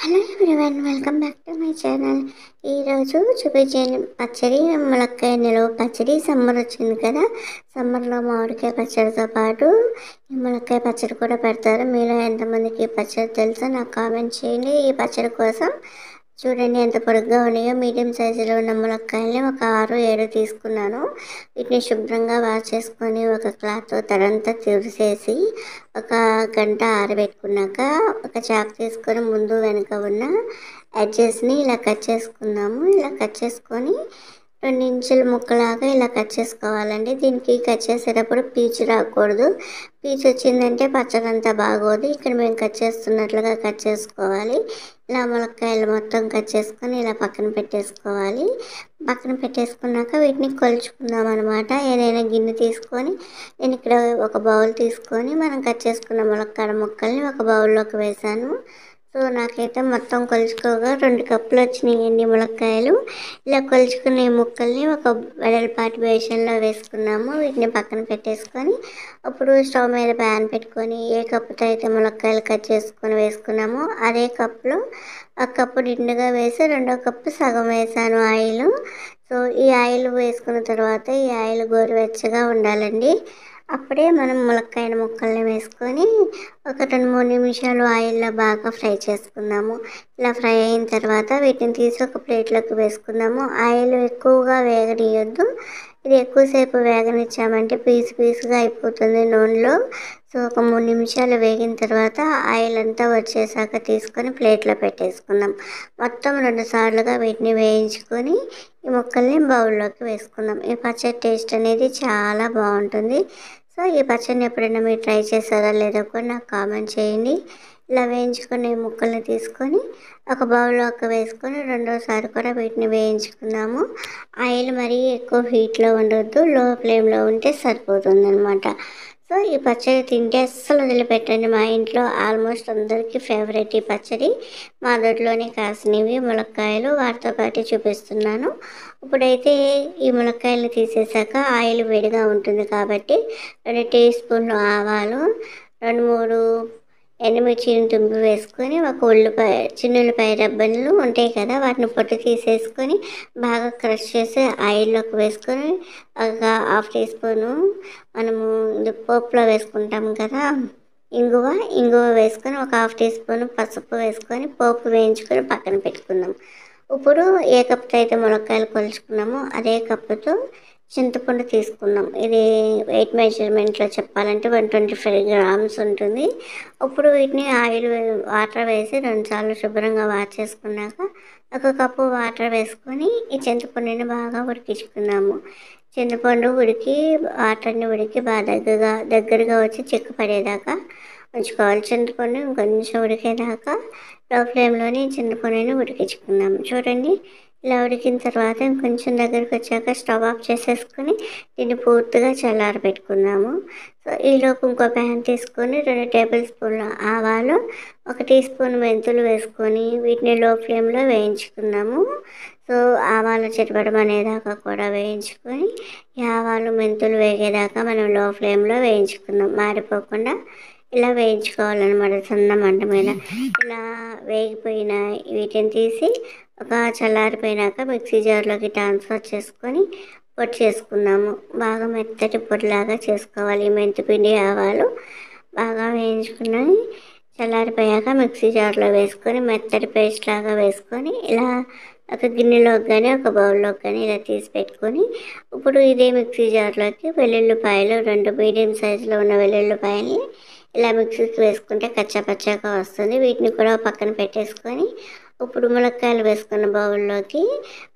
Hello everyone, welcome back to my channel. ఈరోజు చూపించే పచ్చడి ములక్కాయ నిలువ పచ్చడి. సమ్మర్ వచ్చింది కదా, సమ్మర్లో మామిడికాయ పచ్చడితో పాటు ఈ ములక్కాయ పచ్చడి కూడా పెడతారు. మీలో ఎంతమందికి ఈ పచ్చడి తెలుసో నాకు కామెంట్ చేయండి. ఈ పచ్చడి కోసం చూడండి ఎంత పొడుగ్గా ఉన్నాయో. మీడియం సైజులో ఉన్న ములక్కాయల్ని ఒక 6-7 తీసుకున్నాను. వీటిని శుభ్రంగా వాష్ చేసుకొని ఒక క్లాత్తో తడంతా తుడిసేసి ఒక గంట ఆరబెట్టుకున్నాక ఒక చాకు తీసుకొని ముందు వెనుక ఉన్న ఎడ్జెస్ని ఇలా కట్ చేసుకుందాము. ఇలా కట్ చేసుకొని 2 ఇంచుల ముక్కలాగా ఇలా కట్ చేసుకోవాలండి. దీనికి కట్ చేసేటప్పుడు పీచు రాకూడదు. పీచు వచ్చిందంటే పచ్చడంతా బాగోదు. ఇక్కడ మేము కట్ చేస్తున్నట్లుగా కట్ చేసుకోవాలి. ఇలా ములక్కాయలు మొత్తం కట్ చేసుకొని ఇలా పక్కన పెట్టేసుకోవాలి. పక్కన పెట్టేసుకున్నాక వీటిని కొలుచుకుందాం అనమాట. ఏదైనా గిన్నె తీసుకొని నేను ఇక్కడ ఒక బౌల్ తీసుకొని మనం కట్ చేసుకున్న ములక్కాడ ముక్కల్ని ఒక బౌల్లోకి వేసాను. సో నాకైతే మొత్తం కొలుచుకోగా 2 కప్పులు వచ్చినాయండి ములక్కాయలు. ఇలా కొలుచుకునే ముక్కల్ని ఒక వెడల్పాటి బేషన్లో వేసుకున్నాము. వీటిని పక్కన పెట్టేసుకొని అప్పుడు స్టవ్ మీద ప్యాన్ పెట్టుకొని ఏ కప్పుతో అయితే ములక్కాయలు కట్ చేసుకొని వేసుకున్నామో అదే కప్పులో ఆ కప్పు నిండుగా వేసి 2వ కప్పు సగం వేసాను ఆయిల్. సో ఈ ఆయిల్ వేసుకున్న తర్వాత ఈ ఆయిల్ గోరువెచ్చగా ఉండాలండి. అప్పుడే మనం ములక్కాయ ముక్కల్ని వేసుకొని ఒక 2-3 నిమిషాలు ఆయిల్లో బాగా ఫ్రై చేసుకుందాము. ఇలా ఫ్రై అయిన తర్వాత వీటిని తీసి ఒక ప్లేట్లోకి వేసుకుందాము. ఆయిల్ ఎక్కువగా వేగనీయొద్దు. ఇది ఎక్కువసేపు వేగనిచ్చామంటే పీసుగా అయిపోతుంది నూనెలో. సో ఒక 3 నిమిషాలు వేగిన తర్వాత ఆయిల్ అంతా వచ్చేసాక తీసుకొని ప్లేట్లో పెట్టేసుకుందాం. మొత్తం 2 సార్లుగా వీటిని వేయించుకొని ఈ ముక్కల్ని బౌల్లోకి వేసుకుందాం. ఈ పచ్చడి టేస్ట్ అనేది చాలా బాగుంటుంది. సో ఈ పచ్చడిని ఎప్పుడైనా మీరు ట్రై చేశారా లేదో కూడా నాకు కామెంట్ చేయండి. ఇలా వేయించుకునే ముక్కల్ని తీసుకొని ఒక బౌల్లోకి వేసుకొని రెండోసారి కూడా వీటిని వేయించుకుందాము. ఆయిల్ మరీ ఎక్కువ హీట్లో ఉండొద్దు, లో ఫ్లేమ్లో ఉంటే సరిపోతుంది అనమాట. సో ఈ పచ్చడి తింటే అస్సలు వదిలిపెట్టండి. మా ఇంట్లో ఆల్మోస్ట్ అందరికీ ఫేవరెట్ ఈ పచ్చడి. మా దొడ్లోనే కాసినవి ములక్కాయలు, వాటితో పాటు చూపిస్తున్నాను. ఇప్పుడైతే ఈ ములక్కాయలు తీసేసాక ఆయిల్ వేడిగా ఉంటుంది కాబట్టి 2 టీ స్పూన్లు ఆవాలు, 2-3 ఎండుమిర్చిని తుంపి వేసుకొని ఒక చిన్నుల్లిపాయ రబ్బలు ఉంటాయి కదా, వాటిని పొట్టు తీసేసుకొని బాగా క్రష్ చేసి ఆయిల్లోకి వేసుకొని ఒక 1/2 టీ స్పూను మనము పోపులో వేసుకుంటాం కదా ఇంగువ వేసుకొని ఒక 1/2 టీ స్పూన్ పసుపు వేసుకొని పోపు వేయించుకొని పక్కన పెట్టుకుందాం. ఇప్పుడు ఏ కప్పుతో అయితే ములక్కాయలు కొలుచుకున్నామో అదే కప్పుతో చింతపండు తీసుకుందాం. ఇది వెయిట్ మెజర్మెంట్లో చెప్పాలంటే 125 గ్రామ్స్ ఉంటుంది. ఇప్పుడు వీటిని వాటర్ వేసి 2 సార్లు శుభ్రంగా వాష్ చేసుకున్నాక ఒక కప్పు వాటర్ వేసుకొని ఈ చింతపండుని బాగా ఉడికించుకుందాము. చింతపండు వాటర్ని ఉడికి బాగా దగ్గరగా వచ్చి చిక్కు పడేదాకా ఉంచుకోవాలి. చింతపండు ఇంకొంచెం ఉడికేదాకా లో ఫ్లేమ్లోని చింతపండుని ఉడికించుకుందాం. చూడండి ఇలా ఉడికిన తర్వాత ఇంకొంచెం దగ్గరికి వచ్చాక స్టవ్ ఆఫ్ చేసేసుకొని దీన్ని పూర్తిగా చల్లారబెట్టుకుందాము. సో ఈలోపు ఇంకో ప్యాన్ తీసుకొని 2 టేబుల్ స్పూన్ల ఆవాలు, 1 టీ స్పూన్ మెంతులు వేసుకొని వీటిని లో ఫ్లేమ్లో వేయించుకుందాము. సో ఆవాలు చిటపటమనేదాకా కూడా వేయించుకొని ఈ ఆవాలు మెంతులు వేగేదాకా మనం లో ఫ్లేమ్లో వేయించుకుందాం. మాడిపోకుండా ఇలా వేయించుకోవాలన్నమాట సన్న మంట మీద. ఇలా వేగిపోయిన వీటిని తీసి ఒక చల్లారిపోయినాక మిక్సీ జార్లోకి ట్రాన్స్ఫర్ చేసుకొని పొడి చేసుకుందాము. బాగా మెత్తటి పొడిలాగా చేసుకోవాలి. మెంతిపిండి ఆవాలు బాగా వేయించుకుని చల్లారిపోయాక మిక్సీ జార్లో వేసుకొని మెత్తటి పేస్ట్ లాగా వేసుకొని ఇలా ఒక గిన్నెలోకి కానీ ఒక బౌల్లోకి కానీ ఇలా తీసి పెట్టుకొని ఇప్పుడు ఇదే మిక్సీ జార్లోకి వెల్లుల్లిపాయలు 2 మీడియం సైజులో ఉన్న వెల్లుల్లిపాయల్ని ఇలా మిక్సీకి వేసుకుంటే కచ్చాపచ్చాగా వస్తుంది. వీటిని కూడా పక్కన పెట్టేసుకొని ఇప్పుడు ములక్కాయలు వేసుకున్న బౌల్లోకి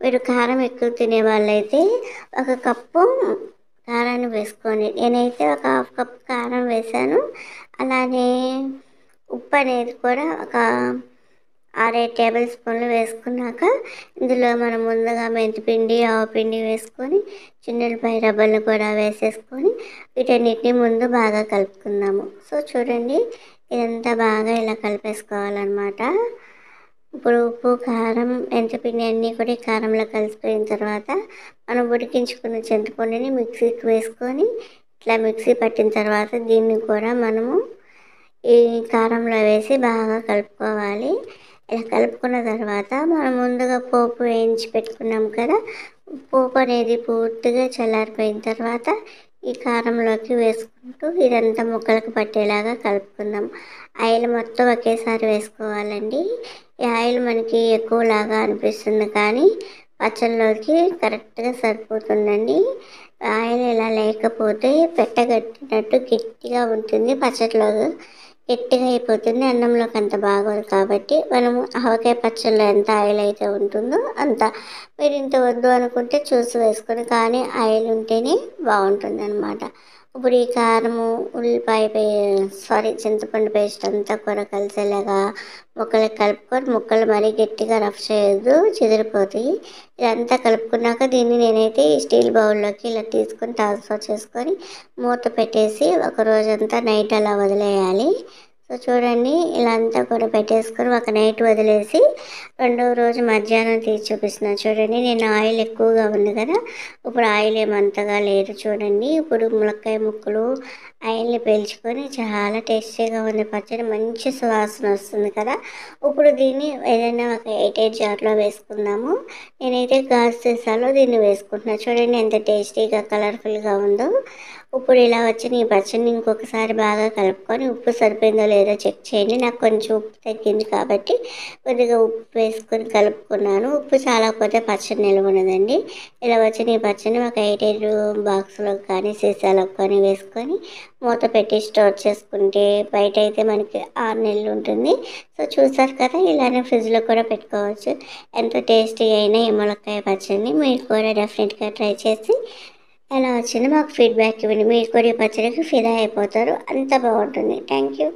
మీరు కారం ఎక్కువ తినే వాళ్ళైతే 1 కప్పు కారాన్ని వేసుకొని నేనైతే ఒక 1/2 కప్పు కారం వేసాను. అలానే ఉప్పు అనేది కూడా ఒక 6-7 టేబుల్ స్పూన్లు వేసుకున్నాక ఇందులో మనం ముందుగా మెంతిపిండి ఆవపిండి వేసుకొని చిన్నులపాయ రబ్బలను కూడా వేసేసుకొని వీటన్నిటిని ముందు బాగా కలుపుకుందాము. సో చూడండి ఇదంతా బాగా ఇలా కలిపేసుకోవాలన్నమాట. ఇప్పుడు ఉప్పు కారం మెంతిపిండి అన్నీ కూడా ఈ కారంలో కలిసిపోయిన తర్వాత మనం ఉడికించుకున్న చింతపండుని మిక్సీకి వేసుకొని ఇట్లా మిక్సీ పట్టిన తర్వాత దీన్ని కూడా మనము ఈ కారంలో వేసి బాగా కలుపుకోవాలి. ఇలా కలుపుకున్న తర్వాత మనం ముందుగా పోపు వేయించి పెట్టుకున్నాం కదా, పోపు అనేది పూర్తిగా చల్లారిపోయిన తర్వాత ఈ కారంలోకి వేసుకుంటూ ఇదంతా ముక్కలకు పట్టేలాగా కలుపుకుందాం. ఆయిల్ మొత్తం ఒకేసారి వేసుకోవాలండి. ఈ ఆయిల్ మనకి ఎక్కువలాగా అనిపిస్తుంది కానీ పచ్చళ్ళలోకి కరెక్ట్గా సరిపోతుందండి. ఆయిల్ ఇలా లేకపోతే పెట్టగట్టినట్టు గట్టిగా ఉంటుంది, పచ్చడిలో గట్టిగా అయిపోతుంది, అన్నంలోకి అంత బాగోదు. కాబట్టి మనము ఆవకాయ పచ్చళ్ళలో ఎంత ఆయిల్ అయితే ఉంటుందో అంత. మీరు ఇంత వద్దు అనుకుంటే చూసి వేసుకొని, కానీ ఆయిల్ ఉంటేనే బాగుంటుందన్నమాట. ఇప్పుడు ఈ కారము, ఉల్లిపాయ చింతపండు పేస్ట్ అంతా కూడా కలిసేలాగా ముక్కలకి కలుపుకొని, ముక్కలు మరీ గట్టిగా రఫ్ చేయొద్దు, చెదిరిపోతాయి. ఇదంతా కలుపుకున్నాక దీన్ని నేనైతే ఈ స్టీల్ బౌల్లోకి ఇలా తీసుకొని ట్రాన్స్ఫర్ చేసుకొని మూత పెట్టేసి ఒక రోజంతా నైట్ అలా వదిలేయాలి. సో చూడండి, ఇలా అంతా కూడా పెట్టేసుకొని ఒక నైట్ వదిలేసి రెండవ రోజు మధ్యాహ్నం తీసి చూపిస్తున్నాను చూడండి. నేను ఆయిల్ ఎక్కువగా ఉంది కదా, ఇప్పుడు ఆయిల్ ఏమంతగా లేదు చూడండి. ఇప్పుడు ములక్కాయ ముక్కలు ఆయిల్ని పీల్చుకొని చాలా టేస్టీగా ఉంది పచ్చడి, మంచి సువాసన వస్తుంది కదా. ఇప్పుడు దీన్ని ఏదైనా ఒక 8 జార్లో వేసుకుందాము. నేనైతే గాజు సీసాలో దీన్ని వేసుకుంటున్నాను. చూడండి ఎంత టేస్టీగా కలర్ఫుల్గా ఉందో. ఇప్పుడు ఇలా వచ్చిన ఈ పచ్చడిని ఇంకొకసారి బాగా కలుపుకొని ఉప్పు సరిపోయిందో లేదో చెక్ చేయండి. నాకు కొంచెం ఉప్పు తగ్గింది కాబట్టి కొద్దిగా ఉప్పు వేసుకొని కలుపుకున్నాను. ఉప్పు చాలకపోతే పచ్చడి నిల్వ ఉండదండి. ఇలా వచ్చిన ఈ పచ్చడిని ఒక 8 బాక్స్లోకి కానీ సీసాలోకి కానీ వేసుకొని మూత పెట్టి స్టోర్ చేసుకుంటే బయట అయితే మనకి 6 నెలలు ఉంటుంది. సో చూసారు కదా, ఇలానే ఫ్రిడ్జ్లో కూడా పెట్టుకోవచ్చు. ఎంతో టేస్టీ అయిన ఈ ములక్కాయ పచ్చడిని మీరు కూడా డెఫినెట్గా ట్రై చేసి ఎలా వచ్చిందో మాకు ఫీడ్బ్యాక్ ఇవ్వండి. మీరు కూడా ఈ పచ్చడికి ఫిదా అయిపోతారు, అంత బాగుంటుంది. Thank you.